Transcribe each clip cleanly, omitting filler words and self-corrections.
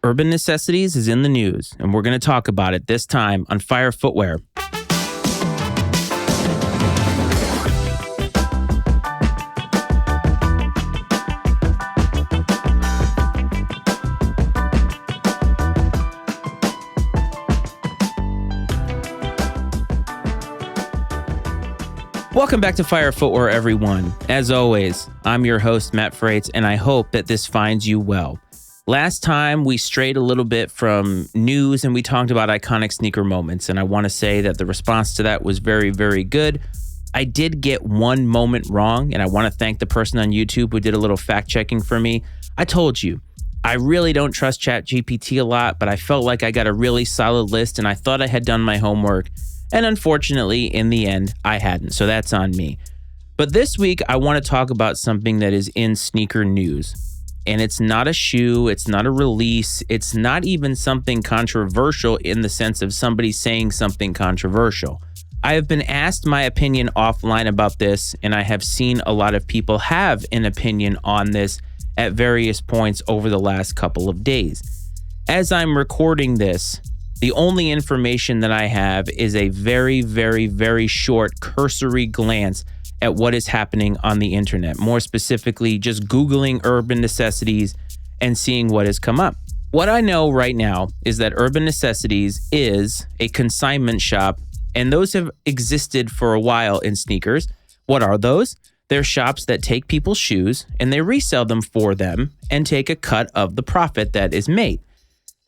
Urban Necessities is in the news, and we're going to talk about it this time on Fire Footwear. Welcome back to Fire Footwear, everyone. As always, I'm your host, Matt Frates, and I hope that this finds you well. Last time, we strayed a little bit from news and we talked about iconic sneaker moments, and I want to say that the response to that was very, very good. I did get one moment wrong, and I want to thank the person on YouTube who did a little fact-checking for me. I told you, I really don't trust ChatGPT a lot, but I felt like I got a really solid list, and I thought I had done my homework. And unfortunately, in the end, I hadn't, so that's on me. But this week, I want to talk about something that is in sneaker news. And it's not a shoe, it's not a release, it's not even something controversial in the sense of somebody saying something controversial. I have been asked my opinion offline about this, and I have seen a lot of people have an opinion on this at various points over the last couple of days. As I'm recording this, the only information that I have is a very, very, very short cursory glance at what is happening on the internet. More specifically, just Googling Urban Necessities and seeing what has come up. What I know right now is that Urban Necessities is a consignment shop, and those have existed for a while in sneakers. What are those? They're shops that take people's shoes and they resell them for them and take a cut of the profit that is made.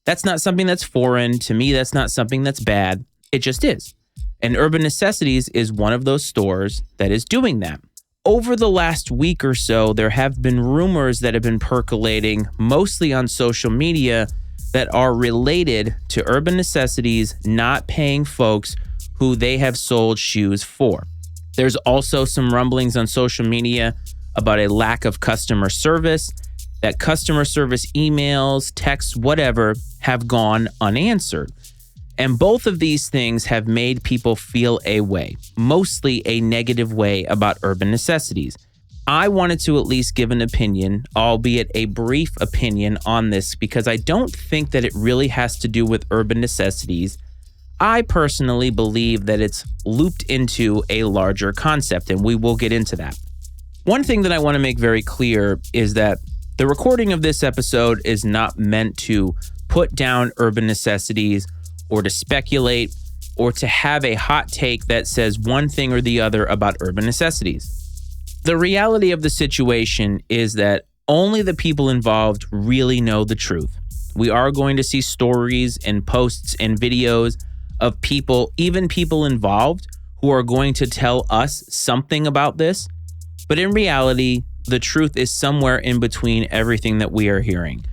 That's not something that's foreign. To me, that's not something that's bad. It just is. And Urban Necessities is one of those stores that is doing that. Over the last week or so, there have been rumors that have been percolating, mostly on social media, that are related to Urban Necessities not paying folks who they have sold shoes for. There's also some rumblings on social media about a lack of customer service, that customer service emails, texts, whatever, have gone unanswered. And both of these things have made people feel a way, mostly a negative way about Urban Necessities. I wanted to at least give an opinion, albeit a brief opinion on this, because I don't think that it really has to do with Urban Necessities. I personally believe that it's looped into a larger concept, and we will get into that. One thing that I want to make very clear is that the recording of this episode is not meant to put down Urban Necessities or to speculate or to have a hot take that says one thing or the other about Urban Necessities. The reality of the situation is that only the people involved really know the truth. We are going to see stories and posts and videos of people, even people involved, who are going to tell us something about this. But in reality, the truth is somewhere in between everything that we are hearing.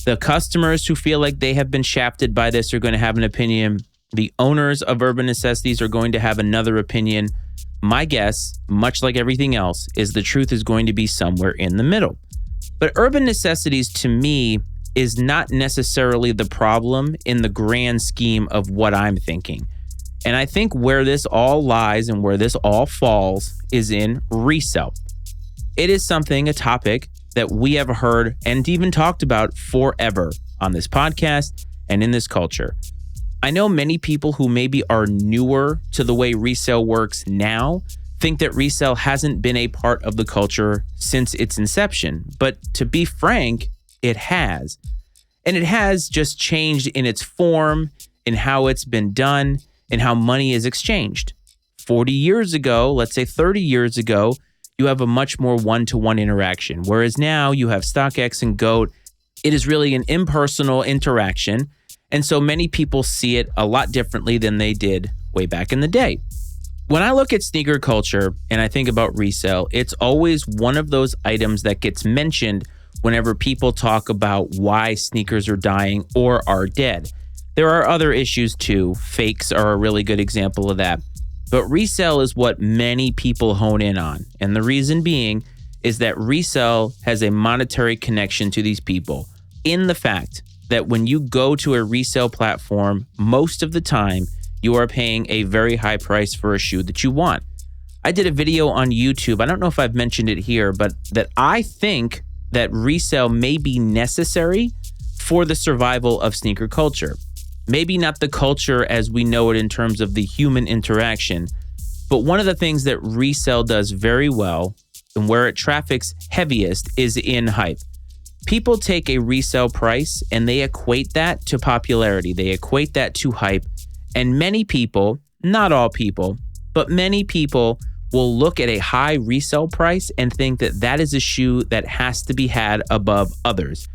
The customers who feel like they have been shafted by this are going to have an opinion. The owners of Urban Necessities are going to have another opinion. My guess, much like everything else, is the truth is going to be somewhere in the middle. But Urban Necessities, to me, is not necessarily the problem in the grand scheme of what I'm thinking. And I think where this all lies and where this all falls is in resale. It is something, a topic that we have heard and even talked about forever on this podcast and in this culture. I know many people who maybe are newer to the way resale works now think that resale hasn't been a part of the culture since its inception. But to be frank, it has. And it has just changed in its form, in how it's been done, and how money is exchanged. 40 years ago, let's say 30 years ago, you have a much more one-to-one interaction. Whereas now you have StockX and GOAT. It is really an impersonal interaction. And so many people see it a lot differently than they did way back in the day. When I look at sneaker culture and I think about resale, it's always one of those items that gets mentioned whenever people talk about why sneakers are dying or are dead. There are other issues too. Fakes are a really good example of that. But resale is what many people hone in on. And the reason being is that resale has a monetary connection to these people in the fact that when you go to a resale platform, most of the time you are paying a very high price for a shoe that you want. I did a video on YouTube. I don't know if I've mentioned it here, but that I think that resale may be necessary for the survival of sneaker culture. Maybe not the culture as we know it in terms of the human interaction, but one of the things that resale does very well and where it traffics heaviest is in hype. People take a resale price and they equate that to popularity. They equate that to hype. And many people, not all people, but many people will look at a high resale price and think that that is a shoe that has to be had above others.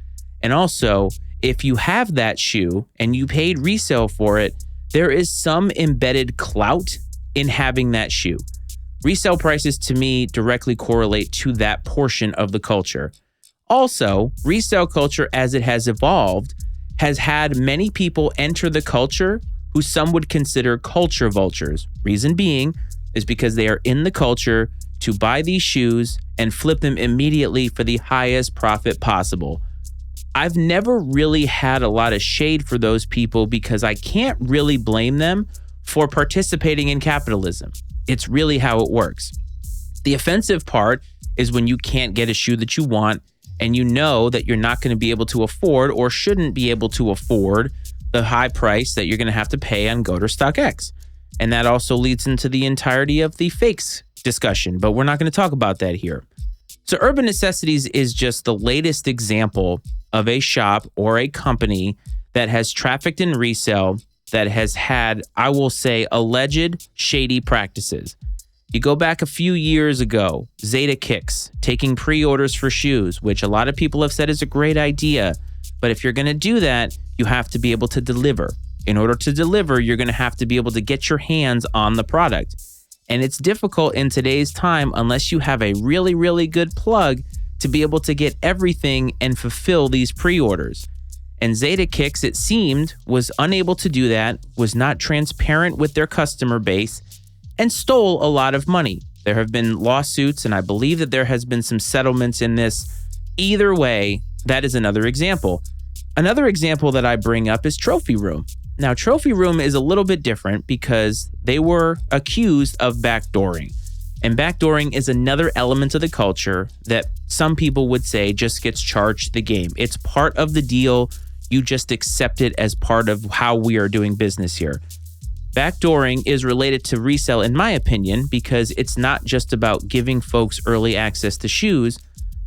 And also, if you have that shoe and you paid resale for it, there is some embedded clout in having that shoe. Resale prices to me directly correlate to that portion of the culture. Also, resale culture as it has evolved has had many people enter the culture who some would consider culture vultures. Reason being is because they are in the culture to buy these shoes and flip them immediately for the highest profit possible. I've never really had a lot of shade for those people because I can't really blame them for participating in capitalism. It's really how it works. The offensive part is when you can't get a shoe that you want and you know that you're not going to be able to afford or shouldn't be able to afford the high price that you're going to have to pay on GOAT or StockX. And that also leads into the entirety of the fakes discussion, but we're not going to talk about that here. So Urban Necessities is just the latest example of a shop or a company that has trafficked in resale that has had, I will say, alleged shady practices. You go back a few years ago, Zeta Kicks taking pre-orders for shoes, which a lot of people have said is a great idea. But if you're going to do that, you have to be able to deliver. In order to deliver, you're going to have to be able to get your hands on the product. And it's difficult in today's time unless you have a really, really good plug to be able to get everything and fulfill these pre-orders. And Zeta Kicks, it seemed, was unable to do that, was not transparent with their customer base, and stole a lot of money. There have been lawsuits, and I believe that there has been some settlements in this. Either way, that is another example. Another example that I bring up is Trophy Room. Now, Trophy Room is a little bit different because they were accused of backdooring. And backdooring is another element of the culture that some people would say just gets charged the game. It's part of the deal. You just accept it as part of how we are doing business here. Backdooring is related to resale, in my opinion, because it's not just about giving folks early access to shoes.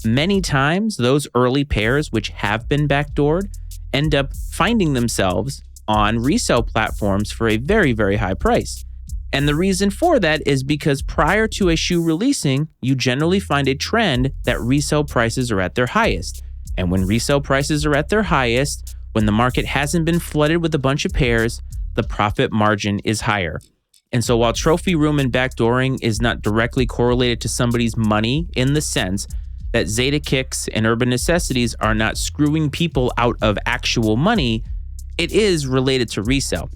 Many times, those early pairs, which have been backdoored, end up finding themselves on resale platforms for a very, very high price. And the reason for that is because prior to a shoe releasing, you generally find a trend that resale prices are at their highest. And when resale prices are at their highest, when the market hasn't been flooded with a bunch of pairs, the profit margin is higher. And so while Trophy Room and backdooring is not directly correlated to somebody's money in the sense that Zeta Kicks and Urban Necessities are not screwing people out of actual money, it is related to resale.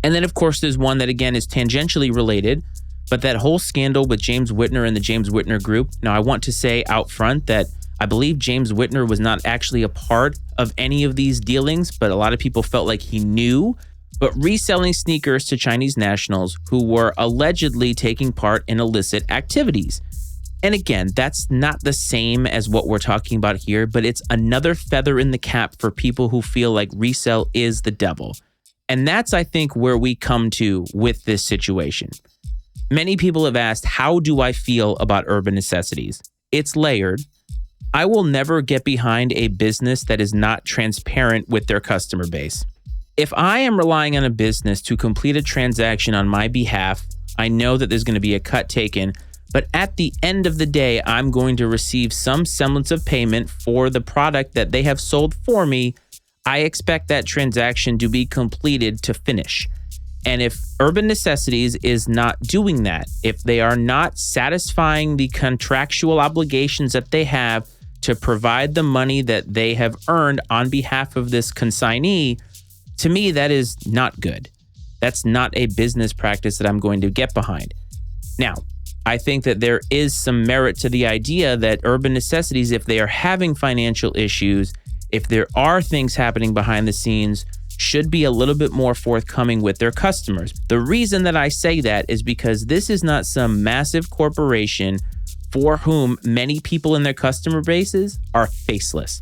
And then, of course, there's one that, again, is tangentially related, but that whole scandal with James Whitner and the James Whitner Group. Now, I want to say out front that I believe James Whitner was not actually a part of any of these dealings, but a lot of people felt like he knew. But reselling sneakers to Chinese nationals who were allegedly taking part in illicit activities. And again, that's not the same as what we're talking about here, but it's another feather in the cap for people who feel like resale is the devil. And that's, I think, where we come to with this situation. Many people have asked, how do I feel about Urban Necessities? It's layered. I will never get behind a business that is not transparent with their customer base. If I am relying on a business to complete a transaction on my behalf, I know that there's going to be a cut taken, but at the end of the day, I'm going to receive some semblance of payment for the product that they have sold for me. I expect that transaction to be completed to finish. And if Urban Necessities is not doing that, if they are not satisfying the contractual obligations that they have to provide the money that they have earned on behalf of this consignee, to me, that is not good. That's not a business practice that I'm going to get behind. Now, I think that there is some merit to the idea that Urban Necessities, if they are having financial issues, if there are things happening behind the scenes, should be a little bit more forthcoming with their customers. The reason that I say that is because this is not some massive corporation for whom many people in their customer bases are faceless.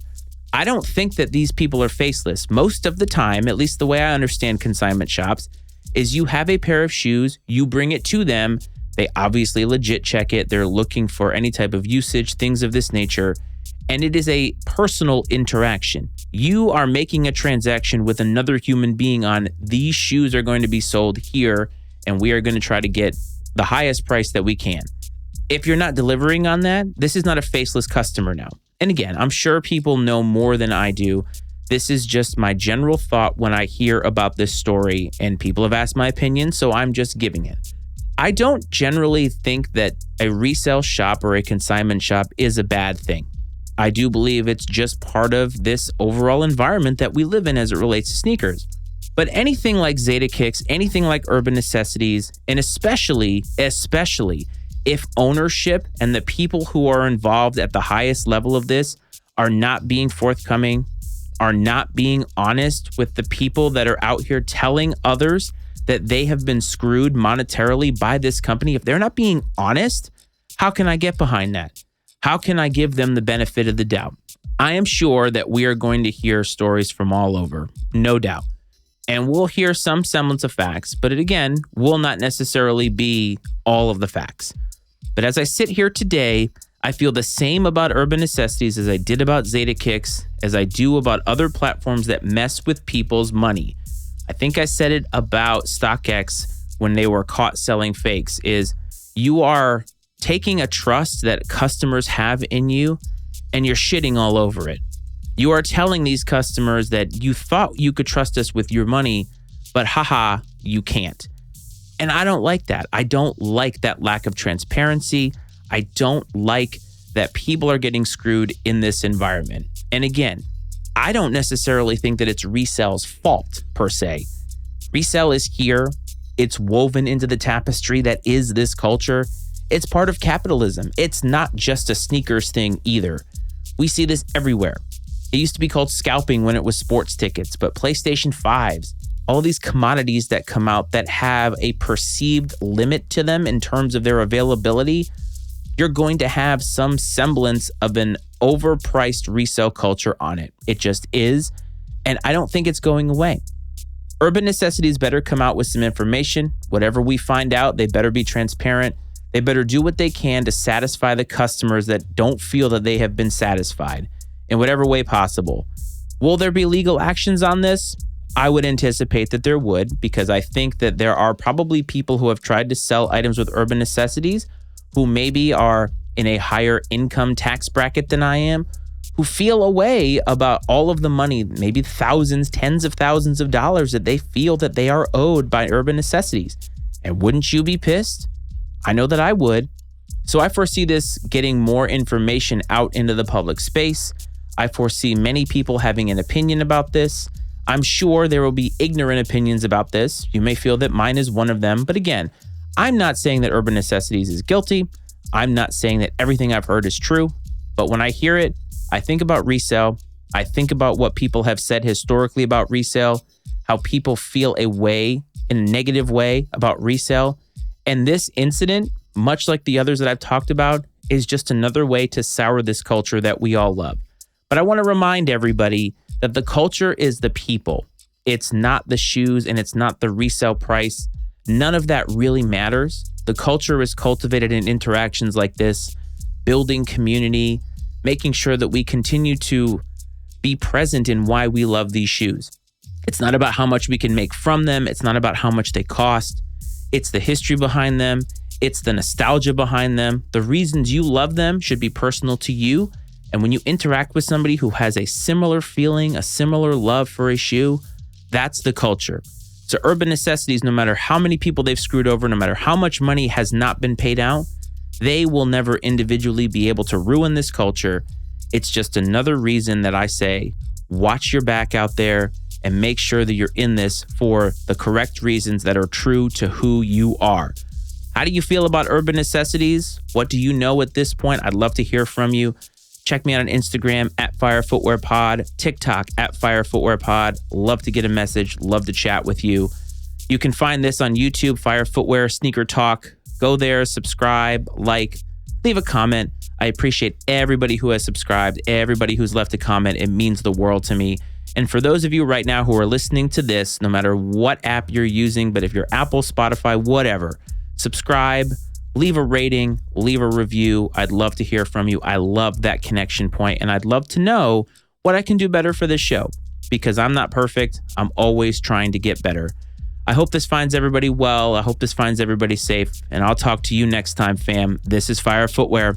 I don't think that these people are faceless. Most of the time, at least the way I understand consignment shops, is you have a pair of shoes, you bring it to them, they obviously legit check it, they're looking for any type of usage, things of this nature, and it is a personal interaction. You are making a transaction with another human being on these shoes are going to be sold here, and we are going to try to get the highest price that we can. If you're not delivering on that, this is not a faceless customer now. And again, I'm sure people know more than I do. This is just my general thought when I hear about this story, and people have asked my opinion, so I'm just giving it. I don't generally think that a resale shop or a consignment shop is a bad thing. I do believe it's just part of this overall environment that we live in as it relates to sneakers. But anything like Zeta Kicks, anything like Urban Necessities, and especially if ownership and the people who are involved at the highest level of this are not being forthcoming, are not being honest with the people that are out here telling others that they have been screwed monetarily by this company, if they're not being honest, how can I get behind that? How can I give them the benefit of the doubt? I am sure that we are going to hear stories from all over, no doubt. And we'll hear some semblance of facts, but it again will not necessarily be all of the facts. But as I sit here today, I feel the same about Urban Necessities as I did about Zeta Kicks, as I do about other platforms that mess with people's money. I think I said it about StockX when they were caught selling fakes, is you are taking a trust that customers have in you and you're shitting all over it. You are telling these customers that you thought you could trust us with your money, but haha, you can't. And I don't like that. I don't like that lack of transparency. I don't like that people are getting screwed in this environment. And again, I don't necessarily think that it's resale's fault per se. Resale is here. It's woven into the tapestry that is this culture. It's part of capitalism. It's not just a sneakers thing either. We see this everywhere. It used to be called scalping when it was sports tickets, but PlayStation 5s, all these commodities that come out that have a perceived limit to them in terms of their availability, you're going to have some semblance of an overpriced resale culture on it. It just is, and I don't think it's going away. Urban Necessities better come out with some information. Whatever we find out, they better be transparent. They better do what they can to satisfy the customers that don't feel that they have been satisfied in whatever way possible. Will there be legal actions on this? I would anticipate that there would, because I think that there are probably people who have tried to sell items with Urban Necessities who maybe are in a higher income tax bracket than I am, who feel a way about all of the money, maybe thousands, tens of thousands of dollars that they feel that they are owed by Urban Necessities. And wouldn't you be pissed? I know that I would. So I foresee this getting more information out into the public space. I foresee many people having an opinion about this. I'm sure there will be ignorant opinions about this. You may feel that mine is one of them. But again, I'm not saying that Urban Necessities is guilty. I'm not saying that everything I've heard is true. But when I hear it, I think about resale. I think about what people have said historically about resale, how people feel a way, in a negative way, about resale. And this incident, much like the others that I've talked about, is just another way to sour this culture that we all love. But I want to remind everybody that the culture is the people. It's not the shoes and it's not the resale price. None of that really matters. The culture is cultivated in interactions like this, building community, making sure that we continue to be present in why we love these shoes. It's not about how much we can make from them. It's not about how much they cost. It's the history behind them. It's the nostalgia behind them. The reasons you love them should be personal to you. And when you interact with somebody who has a similar feeling, a similar love for a shoe, that's the culture. So Urban Necessities, no matter how many people they've screwed over, no matter how much money has not been paid out, they will never individually be able to ruin this culture. It's just another reason that I say, watch your back out there and make sure that you're in this for the correct reasons that are true to who you are. How do you feel about Urban Necessities? What do you know at this point? I'd love to hear from you. Check me out on Instagram at Fire Footwear Pod, TikTok at Fire Footwear Pod. Love to get a message. Love to chat with you. You can find this on YouTube, Fire Footwear Sneaker Talk. Go there, subscribe, like, leave a comment. I appreciate everybody who has subscribed, everybody who's left a comment. It means the world to me. And for those of you right now who are listening to this, no matter what app you're using, but if you're Apple, Spotify, whatever, subscribe, leave a rating, leave a review. I'd love to hear from you. I love that connection point, and I'd love to know what I can do better for this show, because I'm not perfect. I'm always trying to get better. I hope this finds everybody well. I hope this finds everybody safe, and I'll talk to you next time, fam. This is Fire Footwear.